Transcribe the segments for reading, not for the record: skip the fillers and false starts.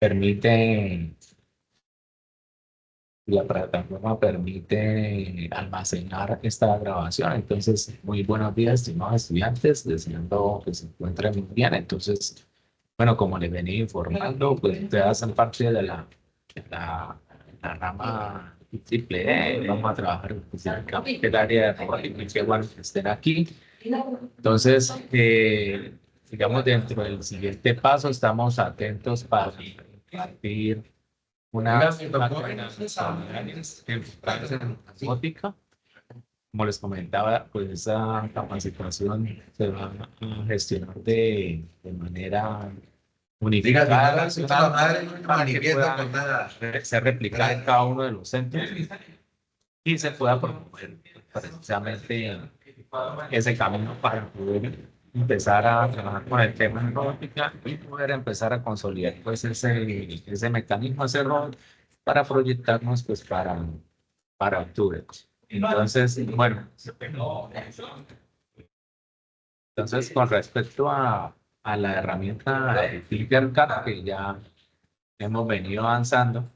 permite, la plataforma permite almacenar esta grabación. Entonces, muy buenos días, estimados estudiantes, deseando que se encuentren muy bien. Entonces, bueno, como les venía informando, pues ustedes hacen parte de la rama triple E. Vamos a trabajar específicamente el área de robótica y qué bueno que estén aquí. Entonces, digamos, dentro del siguiente paso, estamos atentos para impartir unas actividades enfocadas en robótica. Como les comentaba, pues esa capacitación se va a gestionar de manera unificada, nacional, para que pueda ser replicada en cada uno de los centros y se pueda promover precisamente ese camino para poder empezar a trabajar con el tema de robótica y poder empezar a consolidar pues ese mecanismo, ese rol para proyectarnos pues para octubre. Entonces, bueno, entonces con respecto a la herramienta de FlickrCAD que ya hemos venido avanzando,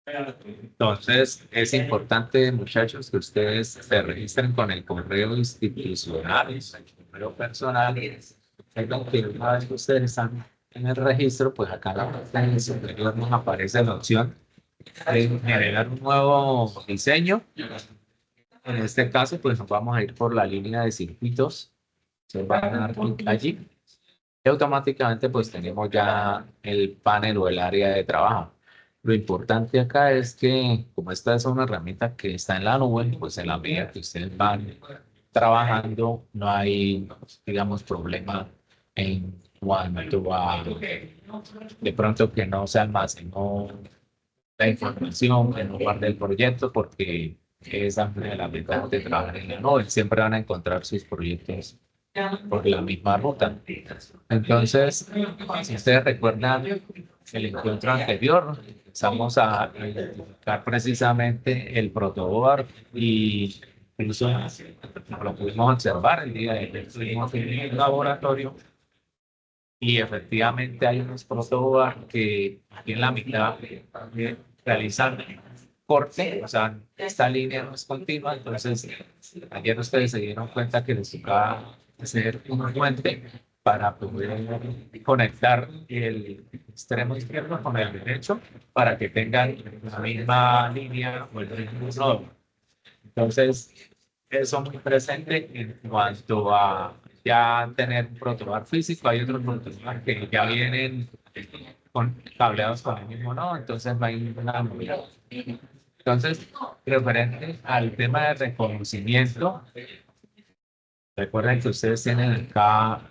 entonces es importante, muchachos, que ustedes se registren con el correo institucional, el correo personal. Recuerden que una vez que ustedes están en el registro, pues acá en la parte superior nos aparece la opción de generar un nuevo diseño. En este caso, pues nos vamos a ir por la línea de circuitos. Se van a dar clic allí y automáticamente pues tenemos ya el panel o el área de trabajo. Lo importante acá es que como esta es una herramienta que está en la nube, pues en la medida que ustedes van trabajando no hay, digamos, problema en cuanto a de pronto que no se almacenó la información en lugar del proyecto porque esa es una de las ventajas de trabajar en la nube. Siempre van a encontrar sus proyectos por la misma ruta. Entonces, si ustedes recuerdan el encuentro anterior, empezamos a identificar precisamente el protoboard y incluso lo pudimos observar el día de ayer. Estuvimos en el laboratorio y efectivamente hay unos protoboard que aquí en la mitad realizan corte, o sea, esta línea no es continua, entonces ayer ustedes se dieron cuenta que les tocaba hacer un puente para poder conectar el extremo izquierdo con el derecho para que tengan la misma línea o el mismo nodo. Entonces, eso muy presente en cuanto a ya tener un protoboard físico. Hay otros protoboard que ya vienen cableados con el mismo nodo, entonces no hay ninguna novedad. Entonces, referente al tema de reconocimiento, recuerden que ustedes tienen acá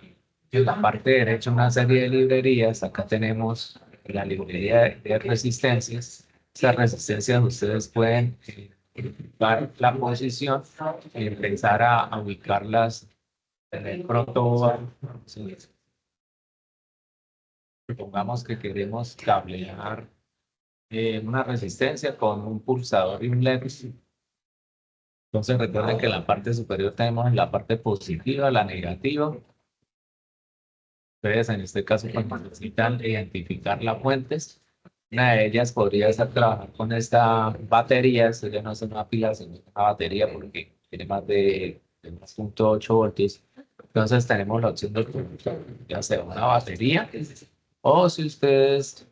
en la parte derecha una serie de librerías. Acá tenemos la librería de resistencias. Esas resistencias ustedes pueden dar la posición y empezar a ubicarlas en el protoboard. Sí. Supongamos que queremos cablear una resistencia con un pulsador y un LED. Entonces recuerden que en la parte superior tenemos la parte positiva, la negativa. Ustedes en este caso pues, necesitan identificar las fuentes. Una de ellas podría ser trabajar con esta batería. Esto ya no es una pila, sino una batería porque tiene más de 2.8 voltios. Entonces tenemos la opción de ya sea una batería o si ustedes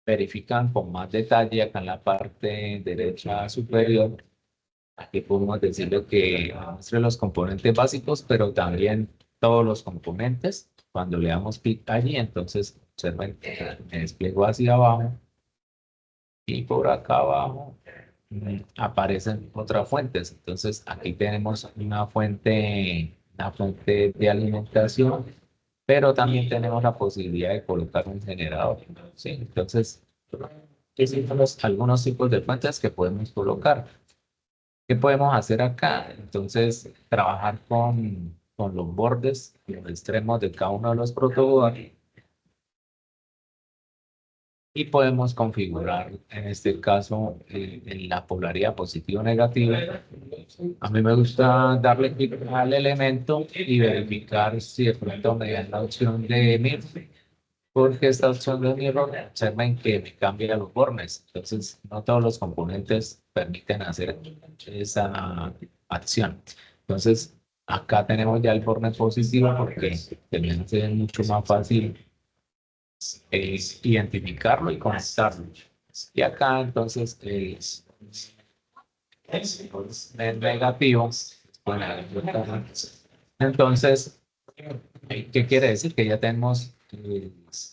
verifican con más detalle acá en la parte derecha superior, aquí podemos decirle que muestre los componentes básicos, pero también todos los componentes. Cuando le damos clic allí, entonces observen que me despliego hacia abajo y por acá abajo aparecen otras fuentes. Entonces aquí tenemos una fuente de alimentación, pero también tenemos la posibilidad de colocar un generador. ¿Sí? Entonces, esos son algunos tipos de fuentes que podemos colocar. ¿Qué podemos hacer acá? Entonces, trabajar con los bordes y los extremos de cada uno de los protoboards y podemos configurar, en este caso, en la polaridad positiva o negativa. A mí me gusta darle clic al elemento y verificar si de pronto me da la opción de MIR porque esta opción de mirror observen que me cambia los bornes. Entonces, no todos los componentes permiten hacer esa acción. Entonces, acá tenemos ya el borne positivo porque también es mucho más fácil identificarlo y conectarlo. Y acá entonces es negativo. Bueno, entonces, ¿qué quiere decir? Que ya tenemos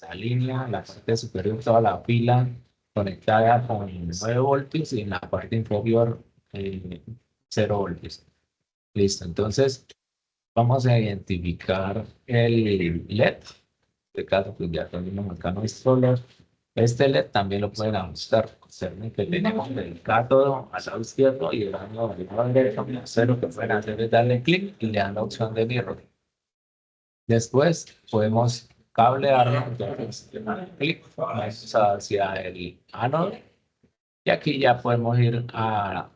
la línea, la parte superior, toda la pila conectada con 9 voltios y en la parte inferior 0 voltios. Listo, entonces vamos a identificar el LED. En este caso, pues ya tenemos acá nuestro LED. Este LED también lo pueden ajustar. Observen que tenemos el cátodo al lado izquierdo y el lado derecho. Lo que pueden hacer es darle clic y le dan la opción de mirror. Después podemos cablearlo, entonces le damos clic, vamos hacia el ánodo y aquí ya podemos ir al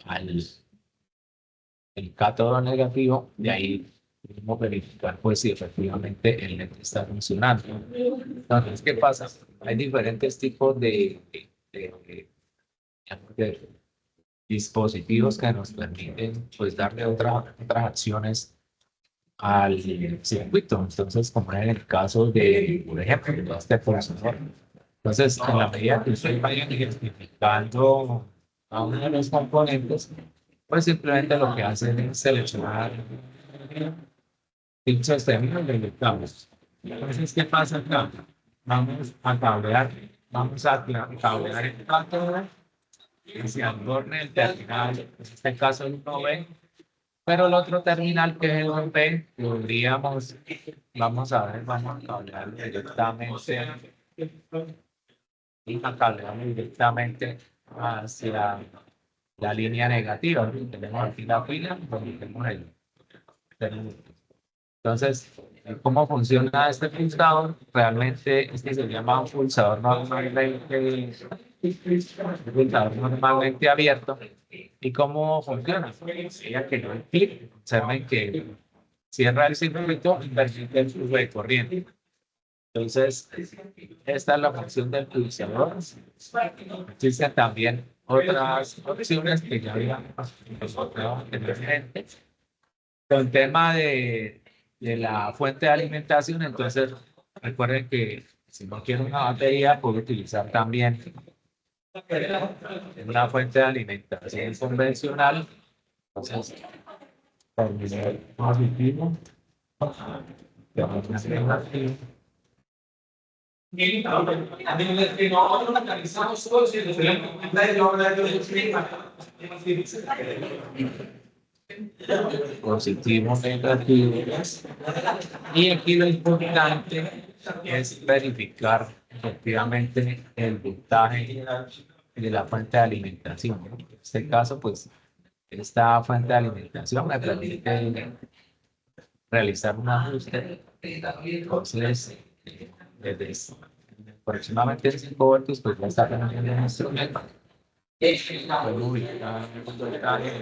el cátodo negativo y ahí podemos verificar pues si efectivamente el LED está funcionando. Entonces, ¿qué pasa? Hay diferentes tipos de dispositivos que nos permiten pues darle otras acciones al circuito. Entonces, como en el caso de, por ejemplo, este procesador. Entonces, en la medida que ustedes vayan identificando a uno de los componentes, pues simplemente lo que hacen es seleccionar el sistema y lo inyectamos. Entonces, ¿qué pasa acá? Vamos a cablear, vamos a cablear el cátodo hacia el borne del terminal, en este caso el 1B, pero el otro terminal que es el 1B, podríamos, vamos a ver, vamos a cablearlo directamente, hacia la línea negativa. Tenemos aquí la pila, donde tenemos el terminal. Entonces, ¿cómo funciona este pulsador? Realmente este se llama un pulsador normalmente abierto. ¿Y cómo funciona? Ya que no hay clic, observen que cierra el circuito y permite el flujo de corriente. Entonces, esta es la función del pulsador. Existen también otras opciones que ya habíamos nosotros anteriormente. El tema de la fuente de alimentación, entonces recuerden que si no quiero una batería, puedo utilizar también una fuente de alimentación convencional. Entonces, terminal positivo. Positivo, negativo. Y aquí lo importante es verificar efectivamente el voltaje de la fuente de alimentación. En este caso, pues, esta fuente de alimentación me permite realizar un ajuste. Entonces, desde aproximadamente 5 voltios, pues ya está cambiando el instrumento. Puedo ubicar el voltaje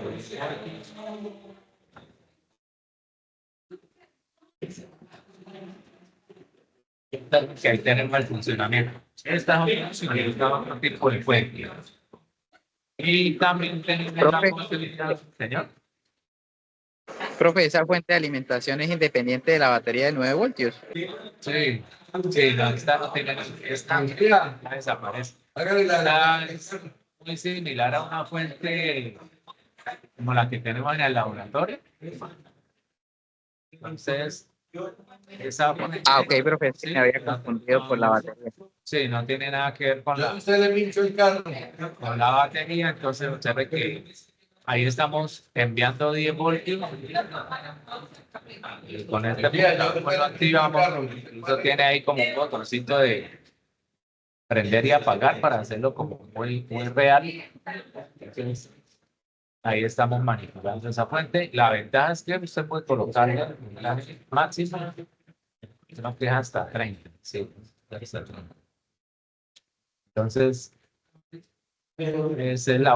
que ahí tenemos el funcionamiento. Esta es un tipo de fuente. Y también tenemos la Profe, posibilidad, señor. profe, esa fuente de alimentación es independiente de la batería de 9 voltios. Sí, sí, no, esta no tiene, esta ya desaparece. Esta es muy similar a una fuente como la que tenemos en el laboratorio. Entonces, esa fuente, Ah, ok, profe, sí, sí, me había confundido por la batería. sí, no tiene nada que ver con con la batería, entonces observe que ahí estamos enviando 10 voltios y con este pulsador pues lo activamos, incluso tiene ahí como un botoncito de prender y apagar para hacerlo como muy real. Entonces, ahí estamos manipulando esa fuente. La ventaja es que usted puede colocar la máxima, creo que es hasta 30. Sí, hasta 30. Entonces, esa es el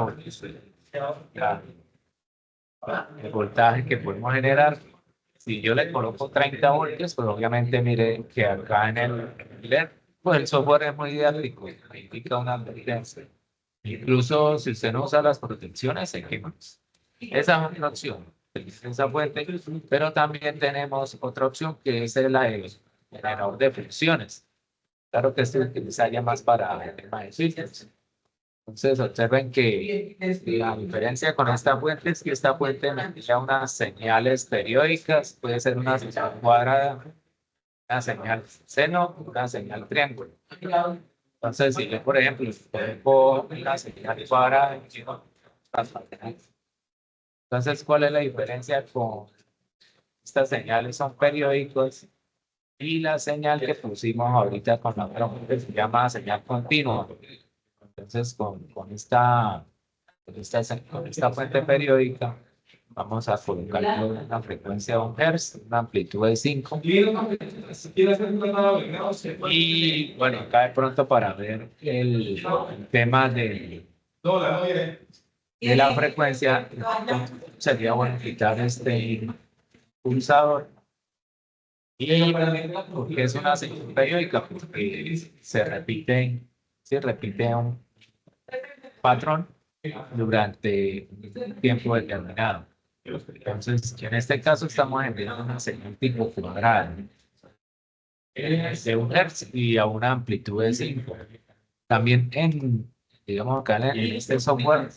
voltaje que podemos generar. Si yo le coloco 30 voltios, pues obviamente mire que acá en el LED Pues el software es muy didáctico, indica una advertencia. Incluso si usted no usa las protecciones, se quema. Esa es una opción, esa fuente, pero también tenemos otra opción que es el generador de funciones. Claro que se utiliza ya más para el tema de filtros. Entonces observen que la diferencia con esta fuente es que esta fuente envía unas señales periódicas, puede ser una señal cuadrada, una señal seno, una señal triángulo. Entonces, si yo, por ejemplo, pongo una señal cuadrada, entonces, ¿cuál es la diferencia con estas señales? Son periódicos y la señal que pusimos ahorita con la otra fuente se llama señal continua. Entonces, con esta fuente periódica, vamos a colocar una frecuencia de 1 Hz, una amplitud de 5. Y bueno, acá de pronto para ver el tema de la frecuencia, sería bueno quitar este pulsador. Y porque es una señal periódica, porque se repite un patrón durante un tiempo determinado. Entonces, en este caso estamos enviando una señal tipo cuadrada de 1 Hz y a una amplitud de 5. También digamos acá en este software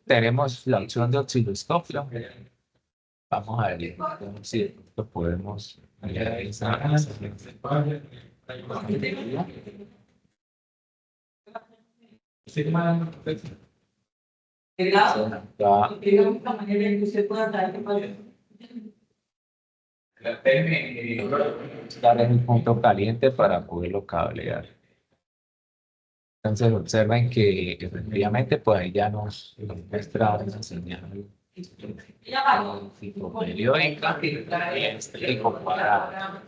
tenemos la opción de osciloscopio. Vamos a ver si lo podemos realizar. Estar en un punto caliente para poderlo cablear. Entonces observen que efectivamente pues ahí ya nos muestra una señal tipo periódica y este tipo cuadrado.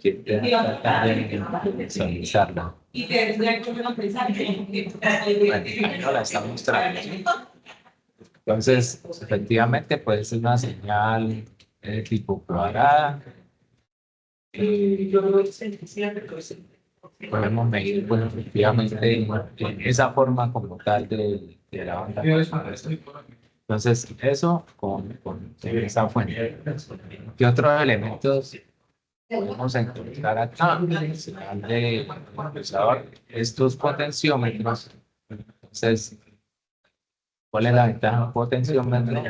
Que tratar de visualizarla. Bueno, ahí no la está mostrando. Entonces, efectivamente puede ser una señal tipo cuadrada. Podemos medir, pues, efectivamente esa forma como tal de la onda. Entonces, eso con esa fuente. ¿Qué otros elementos podemos encontrar acá? Señal de condensador, estos potenciómetros. Entonces, ¿cuál es la ventaja de un potenciómetro?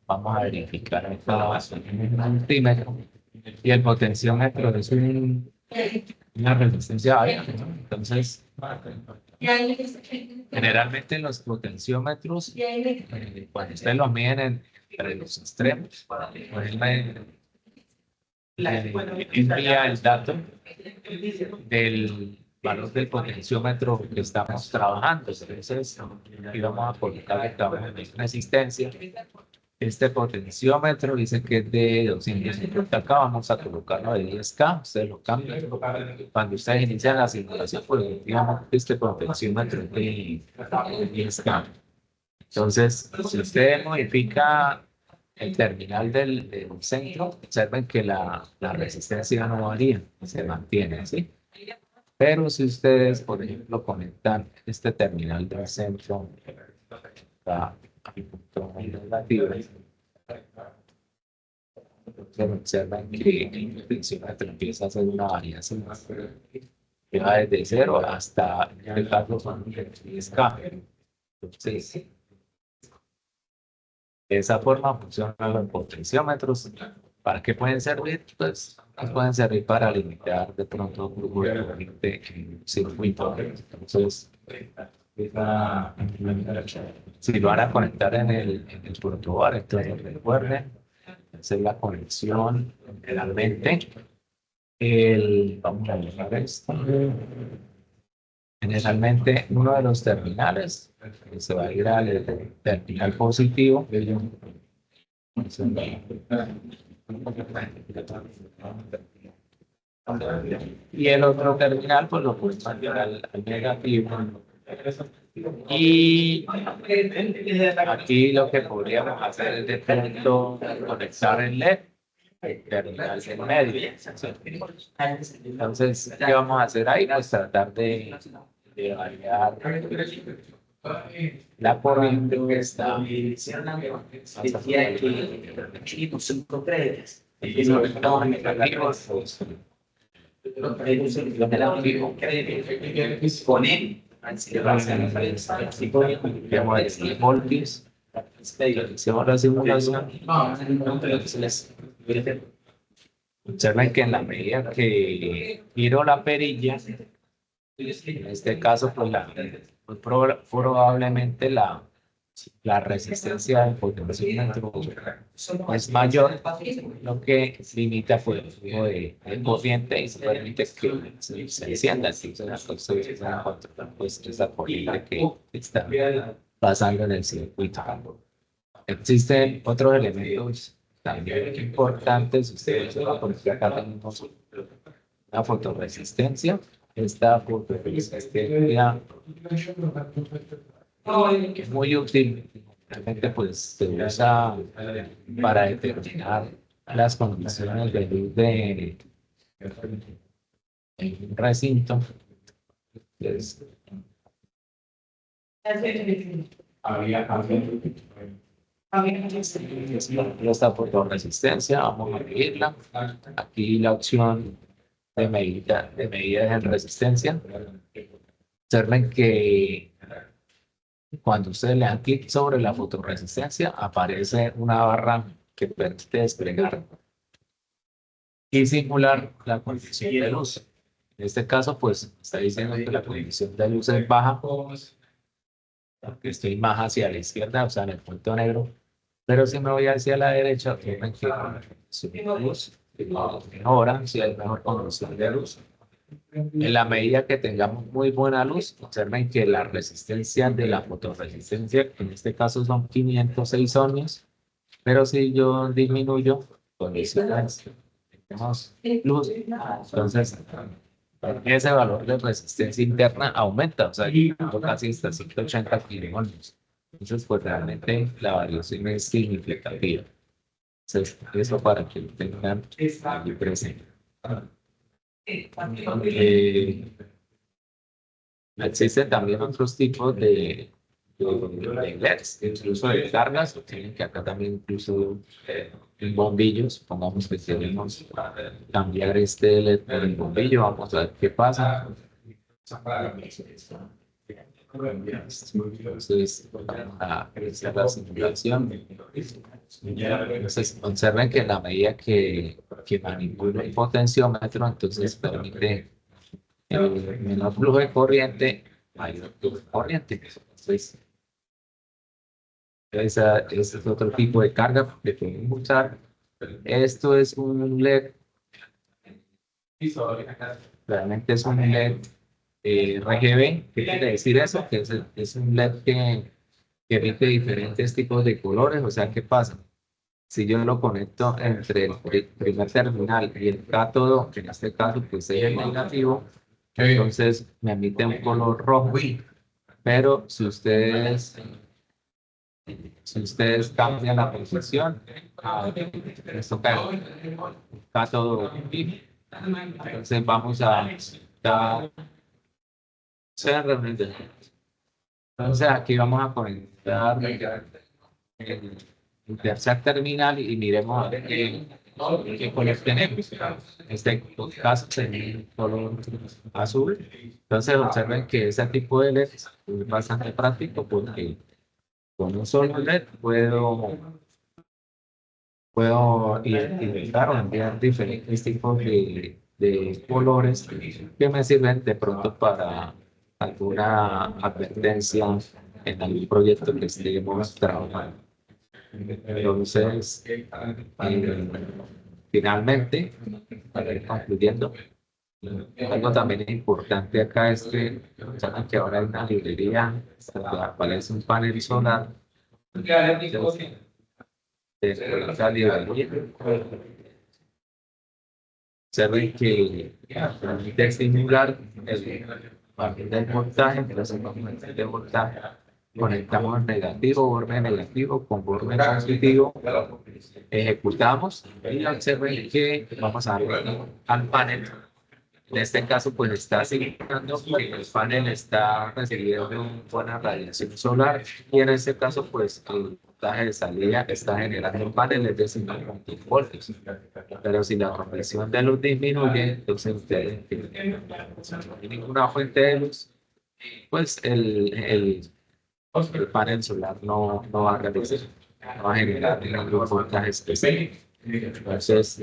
Vamos a verificar acá en un multímetro. Y el potenciómetro es una resistencia variable, ¿no? Entonces, generalmente los potenciómetros, cuando ustedes los miden entre los extremos, pues envía el dato del valor del potenciómetro que estamos trabajando. Entonces, aquí vamos a colocar que estamos en resistencia. Este potenciómetro dice que es de 250K, vamos a colocarlo de 10K, ustedes lo cambian. Cuando ustedes inician la simulación, pues digamos que este potenciómetro es de 10K. Entonces, si usted modifica el terminal del centro, observen que la resistencia no varía, se mantiene, ¿sí? Pero si ustedes, por ejemplo, conectan este terminal del centro a mi punto negativo, observan que el tensiómetro empieza a hacer una variación que va desde 0 hasta, en este caso, son 10K. Entonces, de esa forma funcionan los potenciómetros. ¿Para qué pueden servir? Pues pueden servir para limitar de pronto un flujo de corriente en un circuito. Entonces, si lo van a conectar en el protobar, entonces recuerden hacer la conexión generalmente. Vamos a dejar esto. Generalmente uno de los terminales se va a ir al terminal positivo. Y el otro terminal pues lo puede cambiar al negativo. Y aquí lo que podríamos hacer es de pronto conectar el LED terminal en medio. Entonces, ¿qué vamos a hacer ahí? Pues tratar de variar la corriente que está voltios. Hicimos la simulación. Entonces, observen que en la medida que giro la perilla, en este caso, pues, pues probablemente la resistencia del potenciómetro es mayor, lo que limita pues, el flujo de corriente y se permite que se encienda. Entonces, pues, esa corriente que está pasando en el circuito. Existen otros elementos también importantes. Ustedes porque acá tenemos una fotorresistencia. Esta fotorresistencia es muy útil. Realmente pues se usa para determinar las condiciones de luz en un recinto. Entonces, esta fotorresistencia, vamos a medirla. Aquí la opción de medidas en resistencia. Observen que cuando ustedes le dan clic sobre la fotorresistencia, aparece una barra que permite desplegar y simular la condición de luz. En este caso, pues está diciendo que la condición de luz es baja, porque estoy más hacia la izquierda, o sea, en el punto negro. Pero si me voy hacia la derecha, observen que la condición de luz mejora, si hay mejor condición de luz. En la medida que tengamos muy buena luz, observen que la resistencia de la fotorresistencia, en este caso son 506 ohmios, pero si yo disminuyo condiciones, tenemos luz, entonces ese valor de resistencia interna aumenta, o sea, casi hasta 180 kiloohmios. Entonces, pues realmente la variación es significativa. Entonces, eso para que lo tengan ahí presente. Existen también otros tipos de LEDs, incluso de cargas, tienen que acá también incluso bombillos, pongamos que queremos cambiar este LED por el bombillo, vamos a ver qué pasa. Entonces, vamos a realizar la simulación. Entonces, observen que en la medida que manipulo el potenciómetro, entonces permite menor flujo de corriente, mayor flujo de corriente. Entonces, ese es otro tipo de carga que podemos usar. Esto es un LED, realmente es un LED RGB. ¿Qué quiere decir eso? Que es un LED que emite diferentes tipos de colores. O sea, ¿qué pasa? Si yo lo conecto entre el primer terminal y el cátodo, que en este caso pues es el negativo, entonces me emite un color rojo. Pero si ustedes cambian la posición, esto cae cátodo. Entonces vamos a dar. Entonces aquí vamos a conectar el tercer terminal y miremos a ver qué color tenemos. En este caso tenemos un color azul. Entonces observen que ese tipo de LED es bastante práctico porque con un solo LED puedo identificar o enviar diferentes tipos de colores que me sirven de pronto para alguna advertencia en algún proyecto que estemos trabajando. Entonces, finalmente, para ir concluyendo, algo también importante acá es que saben que ahora hay una librería donde aparece un panel solar. Entonces, dentro de esa librería, observen que permite simular partir del voltaje, entonces vamos a partir del voltaje. Conectamos negativo, borde negativo con borde positivo, ejecutamos y observen que vamos a darle al panel. En este caso, pues está asignando que el panel está recibiendo buena radiación solar y en este caso, pues el voltaje de salida está generando el panel, es de 50 voltios. Pero si la compresión de luz disminuye, entonces ustedes tienen si no hay ninguna fuente de luz, pues el panel solar no va a realizar, no va a generar ningún voltaje específico. Entonces,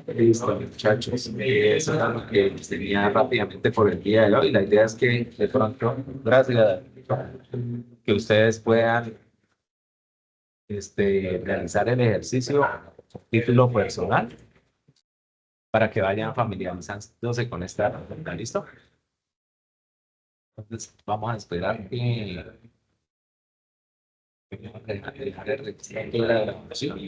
listo, muchachos. Eso es lo que tenía rápidamente por el día de hoy. La idea es que de pronto, gracias, que ustedes puedan realizar el ejercicio a título personal para que vayan familiarizándose con esta herramienta. ¿Listo? Entonces, vamos a esperar que dejar el registro de la grabación.